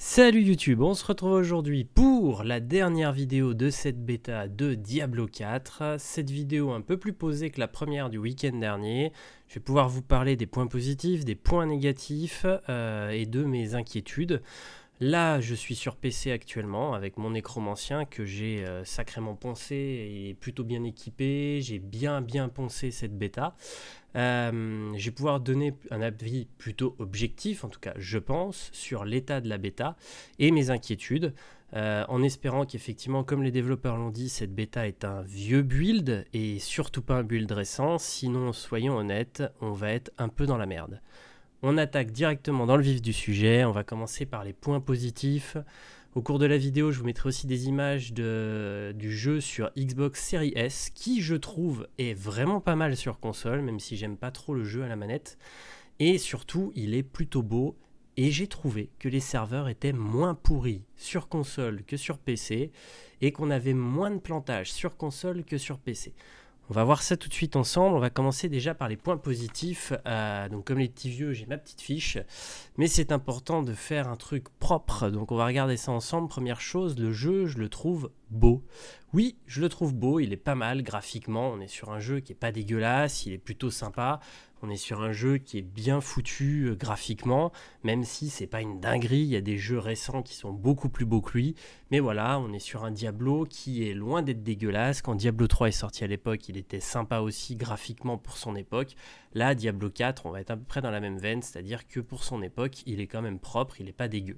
Salut YouTube, on se retrouve aujourd'hui pour la dernière vidéo de cette bêta de Diablo 4. Cette vidéo un peu plus posée que la première du week-end dernier. Je vais pouvoir vous parler des points positifs, des points négatifs et de mes inquiétudes. Là, je suis sur PC actuellement avec mon nécromancien que j'ai sacrément poncé et plutôt bien équipé. J'ai bien poncé cette bêta. Je vais pouvoir donner un avis plutôt objectif, en tout cas je pense, sur l'état de la bêta et mes inquiétudes, en espérant qu'effectivement, comme les développeurs l'ont dit, cette bêta est un vieux build et surtout pas un build récent, sinon soyons honnêtes, on va être un peu dans la merde. On attaque directement dans le vif du sujet, on va commencer par les points positifs. Au cours de la vidéo, je vous mettrai aussi des images du jeu sur Xbox Series S, qui je trouve est vraiment pas mal sur console, même si j'aime pas trop le jeu à la manette. Et surtout, il est plutôt beau, et j'ai trouvé que les serveurs étaient moins pourris sur console que sur PC, et qu'on avait moins de plantage sur console que sur PC. On va voir ça tout de suite ensemble. On va commencer déjà par les points positifs. Donc comme les petits vieux, j'ai ma petite fiche. Mais c'est important de faire un truc propre. Donc on va regarder ça ensemble. Première chose, le jeu, je le trouve beau. Oui, je le trouve beau. Il est pas mal graphiquement. On est sur un jeu qui est pas dégueulasse. Il est plutôt sympa. On est sur un jeu qui est bien foutu graphiquement, même si c'est pas une dinguerie. Il y a des jeux récents qui sont beaucoup plus beaux que lui. Mais voilà, on est sur un Diablo qui est loin d'être dégueulasse. Quand Diablo 3 est sorti à l'époque, il était sympa aussi graphiquement pour son époque. Là, Diablo 4, on va être à peu près dans la même veine, c'est-à-dire que pour son époque, il est quand même propre, il n'est pas dégueu.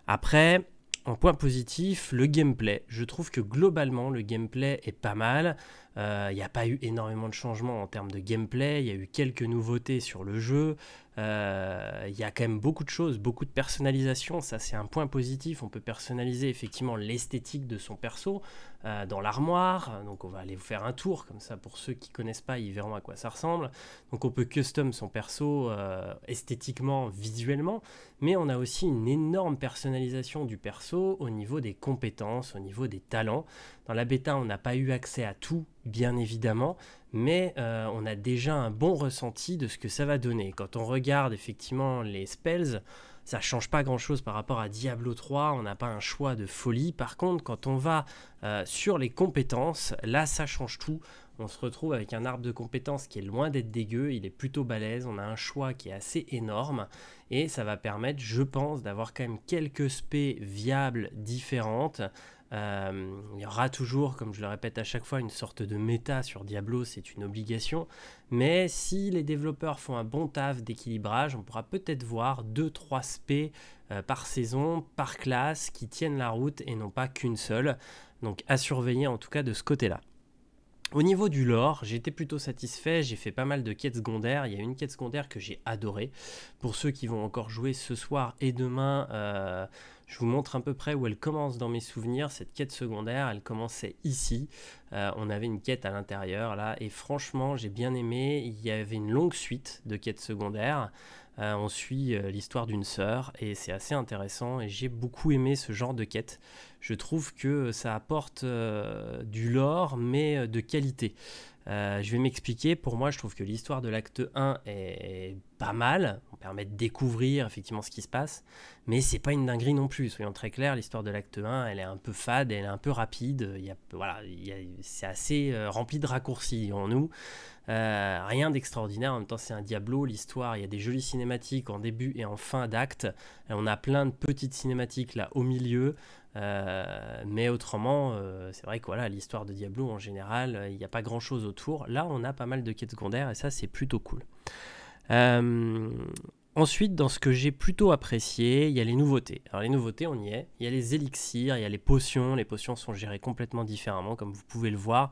Après, en point positif, le gameplay. Je trouve que globalement, le gameplay est pas mal. Il n'y a pas eu énormément de changements en termes de gameplay. Il y a eu quelques nouveautés sur le jeu. Il y a quand même beaucoup de choses, beaucoup de personnalisation. Ça, c'est un point positif. On peut personnaliser effectivement l'esthétique de son perso dans l'armoire. Donc, on va aller vous faire un tour. Comme ça, pour ceux qui ne connaissent pas, ils verront à quoi ça ressemble. Donc, on peut custom son perso esthétiquement, visuellement. Mais on a aussi une énorme personnalisation du perso au niveau des compétences, au niveau des talents. Dans la bêta, on n'a pas eu accès à tout, bien évidemment, mais on a déjà un bon ressenti de ce que ça va donner. Quand on regarde effectivement les spells, ça ne change pas grand-chose par rapport à Diablo 3, on n'a pas un choix de folie. Par contre, quand on va sur les compétences, là, ça change tout. On se retrouve avec un arbre de compétences qui est loin d'être dégueu, il est plutôt balèze, on a un choix qui est assez énorme, et ça va permettre, je pense, d'avoir quand même quelques spés viables différentes. Il y aura toujours, comme je le répète à chaque fois, une sorte de méta sur Diablo, c'est une obligation, mais si les développeurs font un bon taf d'équilibrage, on pourra peut-être voir 2-3 spés par saison, par classe, qui tiennent la route et non pas qu'une seule, donc à surveiller en tout cas de ce côté-là. Au niveau du lore, j'ai été plutôt satisfait, j'ai fait pas mal de quêtes secondaires, il y a une quête secondaire que j'ai adorée. Pour ceux qui vont encore jouer ce soir et demain, je vous montre à peu près où elle commence dans mes souvenirs. Cette quête secondaire, elle commençait ici, on avait une quête à l'intérieur là, et franchement j'ai bien aimé. Il y avait une longue suite de quêtes secondaires. On suit l'histoire d'une sœur et c'est assez intéressant et j'ai beaucoup aimé ce genre de quête. Je trouve que ça apporte du lore mais de qualité. Je vais m'expliquer. Pour moi, je trouve que l'histoire de l'acte 1 est pas mal. On permet de découvrir effectivement ce qui se passe, mais c'est pas une dinguerie non plus. Soyons très clairs, l'histoire de l'acte 1, elle est un peu fade, elle est un peu rapide. C'est assez rempli de raccourcis en nous. Rien d'extraordinaire, en même temps c'est un Diablo, l'histoire, il y a des jolies cinématiques en début et en fin d'acte, on a plein de petites cinématiques là au milieu, mais autrement c'est vrai que voilà, l'histoire de Diablo en général, il n'y a pas grand chose autour. Là on a pas mal de quêtes secondaires et ça c'est plutôt cool. Ensuite, dans ce que j'ai plutôt apprécié, il y a les nouveautés. Alors les nouveautés, on y est. Il y a les élixirs, il y a les potions. Les potions sont gérées complètement différemment, comme vous pouvez le voir.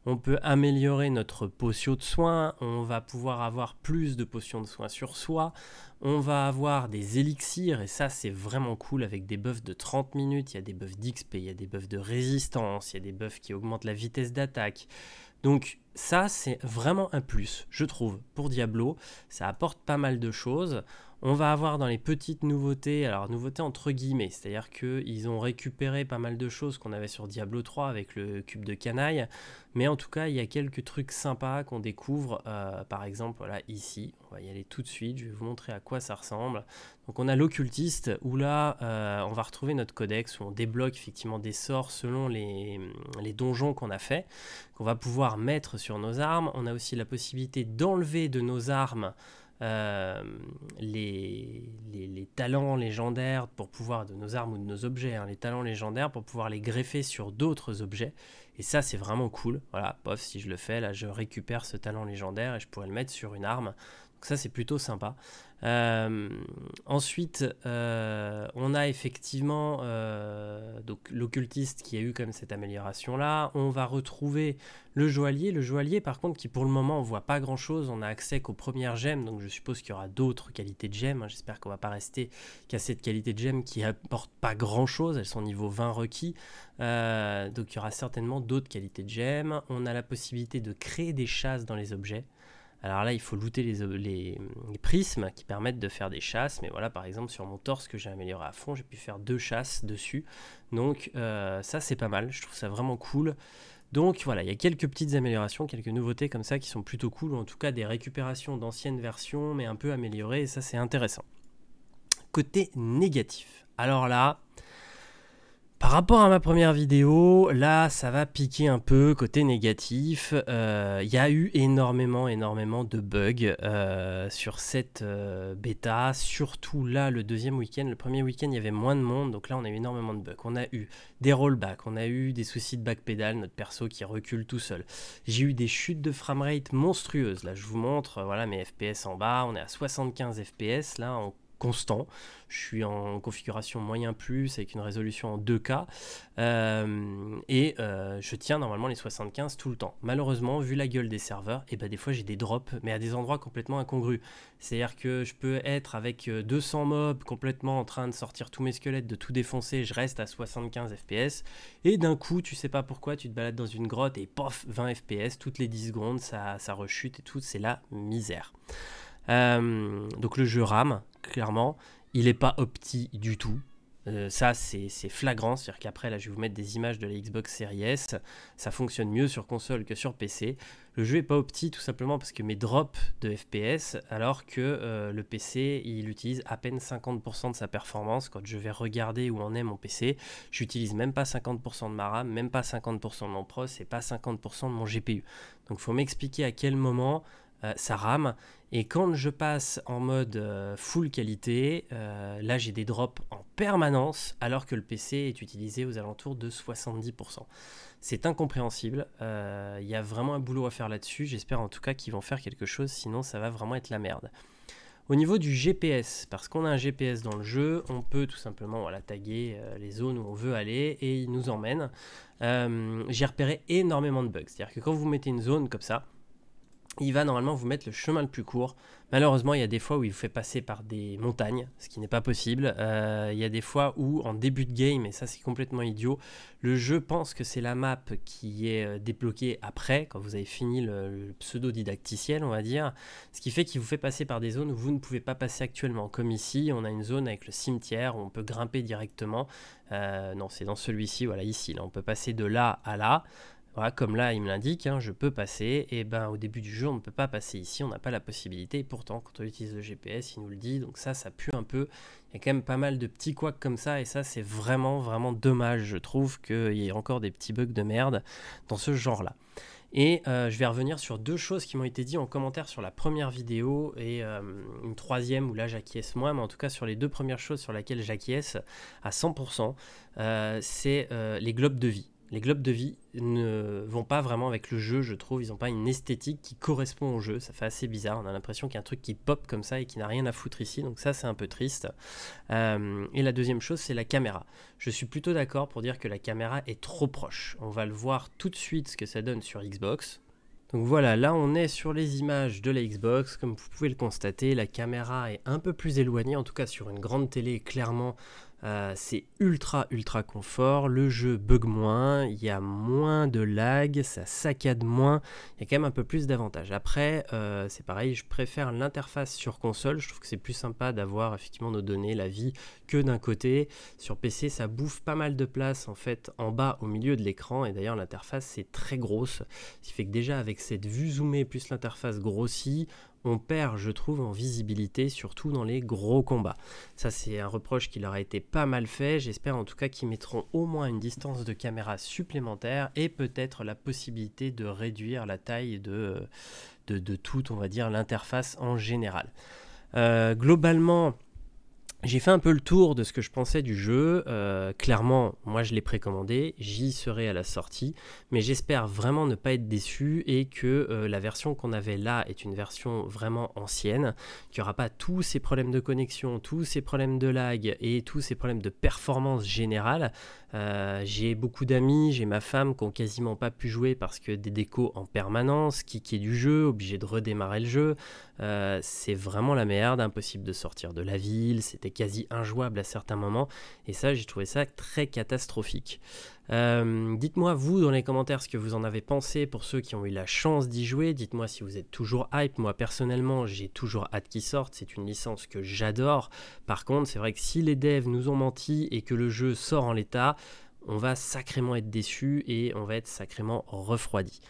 On peut améliorer notre potion de soin. On va pouvoir avoir plus de potions de soin sur soi. On va avoir des élixirs, et ça c'est vraiment cool, avec des buffs de 30 minutes. Il y a des buffs d'XP, il y a des buffs de résistance, il y a des buffs qui augmentent la vitesse d'attaque. Donc ça, c'est vraiment un plus, je trouve, pour Diablo. Ça apporte pas mal de choses. On va avoir dans les petites nouveautés, alors nouveautés entre guillemets, c'est-à-dire qu'ils ont récupéré pas mal de choses qu'on avait sur Diablo 3 avec le cube de canaille, mais en tout cas il y a quelques trucs sympas qu'on découvre, par exemple voilà, ici, on va y aller tout de suite, je vais vous montrer à quoi ça ressemble. Donc on a l'occultiste où là on va retrouver notre codex où on débloque effectivement des sorts selon les donjons qu'on a fait, qu'on va pouvoir mettre sur nos armes. On a aussi la possibilité d'enlever de nos armes les talents légendaires pour pouvoir, de nos armes ou de nos objets, hein, les talents légendaires pour pouvoir les greffer sur d'autres objets, et ça c'est vraiment cool. Voilà, pof, si je le fais là je récupère ce talent légendaire et je pourrais le mettre sur une arme, donc ça c'est plutôt sympa. Ensuite on a effectivement donc l'occultiste qui a eu comme cette amélioration là. On va retrouver le joaillier par contre qui pour le moment on voit pas grand chose, on a accès qu'aux premières gemmes, donc je suppose qu'il y aura d'autres qualités de gemmes, hein. J'espère qu'on va pas rester qu'à cette qualité de gemmes qui apporte pas grand chose, elles sont niveau 20 requis, donc il y aura certainement d'autres qualités de gemmes. On a la possibilité de créer des chasses dans les objets. Alors là, il faut looter les prismes qui permettent de faire des chasses. Mais voilà, par exemple, sur mon torse que j'ai amélioré à fond, j'ai pu faire 2 chasses dessus. Donc ça, c'est pas mal. Je trouve ça vraiment cool. Donc voilà, il y a quelques petites améliorations, quelques nouveautés comme ça qui sont plutôt cool. Ou en tout cas, des récupérations d'anciennes versions, mais un peu améliorées. Et ça, c'est intéressant. Côté négatif. Alors là... Par rapport à ma première vidéo, là ça va piquer un peu côté négatif. Il y a eu énormément de bugs sur cette bêta, surtout là le deuxième week-end. Le premier week-end il y avait moins de monde, donc là on a eu énormément de bugs. On a eu des rollbacks, on a eu des soucis de backpedal, notre perso qui recule tout seul. J'ai eu des chutes de framerate monstrueuses. Là je vous montre, voilà mes FPS en bas, on est à 75 FPS là en constant. Je suis en configuration moyen plus avec une résolution en 2K et je tiens normalement les 75 tout le temps. Malheureusement, vu la gueule des serveurs, et ben des fois j'ai des drops, mais à des endroits complètement incongrus. C'est-à-dire que je peux être avec 200 mobs complètement en train de sortir tous mes squelettes, de tout défoncer, je reste à 75 FPS et d'un coup, tu sais pas pourquoi, tu te balades dans une grotte et pof, 20 FPS toutes les 10 secondes, ça rechute et tout, c'est la misère. Donc le jeu rame, clairement, il n'est pas opti du tout. Ça c'est flagrant, c'est-à-dire qu'après là je vais vous mettre des images de la Xbox Series S, ça fonctionne mieux sur console que sur PC. Le jeu n'est pas opti tout simplement parce que mes drops de FPS, alors que le PC il utilise à peine 50% de sa performance. Quand je vais regarder où en est mon PC, j'utilise même pas 50% de ma RAM, même pas 50% de mon pros et pas 50% de mon GPU. Donc il faut m'expliquer à quel moment ça rame, et quand je passe en mode full qualité, là j'ai des drops en permanence alors que le PC est utilisé aux alentours de 70%. C'est incompréhensible, il y a vraiment un boulot à faire là-dessus, j'espère en tout cas qu'ils vont faire quelque chose, sinon ça va vraiment être la merde. Au niveau du GPS, parce qu'on a un GPS dans le jeu, on peut tout simplement voilà, taguer les zones où on veut aller et il nous emmène. J'ai repéré énormément de bugs, c'est-à-dire que quand vous mettez une zone comme ça, il va normalement vous mettre le chemin le plus court. Malheureusement, il y a des fois où il vous fait passer par des montagnes, ce qui n'est pas possible. Il y a des fois où, en début de game, et ça c'est complètement idiot, le jeu pense que c'est la map qui est débloquée après, quand vous avez fini le pseudo-didacticiel, on va dire, ce qui fait qu'il vous fait passer par des zones où vous ne pouvez pas passer actuellement. Comme ici, on a une zone avec le cimetière où on peut grimper directement. Non, c'est dans celui-ci, voilà, ici. Là, on peut passer de là à là. Voilà, comme là il me l'indique, hein, je peux passer, et ben au début du jeu on ne peut pas passer ici, on n'a pas la possibilité, et pourtant quand on utilise le GPS il nous le dit, donc ça pue un peu, il y a quand même pas mal de petits couacs comme ça, et ça c'est vraiment dommage, je trouve qu'il y ait encore des petits bugs de merde dans ce genre là. Et je vais revenir sur 2 choses qui m'ont été dites en commentaire sur la première vidéo, et une troisième où là j'acquiesce moins, mais en tout cas sur les 2 premières choses sur lesquelles j'acquiesce à 100%, c'est les globes de vie. Les globes de vie ne vont pas vraiment avec le jeu, je trouve. Ils n'ont pas une esthétique qui correspond au jeu. Ça fait assez bizarre. On a l'impression qu'il y a un truc qui pop comme ça et qui n'a rien à foutre ici. Donc ça, c'est un peu triste. Et la deuxième chose, c'est la caméra. Je suis plutôt d'accord pour dire que la caméra est trop proche. On va le voir tout de suite ce que ça donne sur Xbox. Donc voilà, là on est sur les images de la Xbox, comme vous pouvez le constater, la caméra est un peu plus éloignée, en tout cas sur une grande télé, clairement C'est ultra confort, le jeu bug moins, il y a moins de lag, ça saccade moins, il y a quand même un peu plus d'avantages. Après, c'est pareil, je préfère l'interface sur console, je trouve que c'est plus sympa d'avoir effectivement nos données, la vie, que d'un côté. Sur PC, ça bouffe pas mal de place en fait en bas au milieu de l'écran, et d'ailleurs l'interface c'est très grosse, ce qui fait que déjà avec cette vue zoomée plus l'interface grossie, on perd, je trouve, en visibilité, surtout dans les gros combats. Ça, c'est un reproche qui leur a été pas mal fait. J'espère en tout cas qu'ils mettront au moins une distance de caméra supplémentaire et peut-être la possibilité de réduire la taille de toute, on va dire, l'interface en général. Globalement, j'ai fait un peu le tour de ce que je pensais du jeu. Clairement, moi je l'ai précommandé, j'y serai à la sortie, mais j'espère vraiment ne pas être déçu et que la version qu'on avait là est une version vraiment ancienne, qu'il n'y aura pas tous ces problèmes de connexion, tous ces problèmes de lag et tous ces problèmes de performance générale. J'ai beaucoup d'amis, j'ai ma femme qui n'ont quasiment pas pu jouer parce que des décos en permanence, kicker du jeu, obligé de redémarrer le jeu. C'est vraiment la merde, impossible de sortir de la ville, c'était quasi injouable à certains moments, et ça j'ai trouvé ça très catastrophique. Dites-moi vous dans les commentaires ce que vous en avez pensé pour ceux qui ont eu la chance d'y jouer, dites-moi si vous êtes toujours hype. Moi personnellement j'ai toujours hâte qu'il sorte, c'est une licence que j'adore. Par contre c'est vrai que si les devs nous ont menti et que le jeu sort en l'état, on va sacrément être déçu et on va être sacrément refroidi.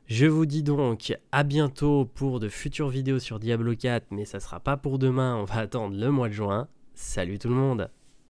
Je vous dis donc à bientôt pour de futures vidéos sur Diablo 4, mais ça sera pas pour demain, on va attendre le mois de juin. Salut tout le monde!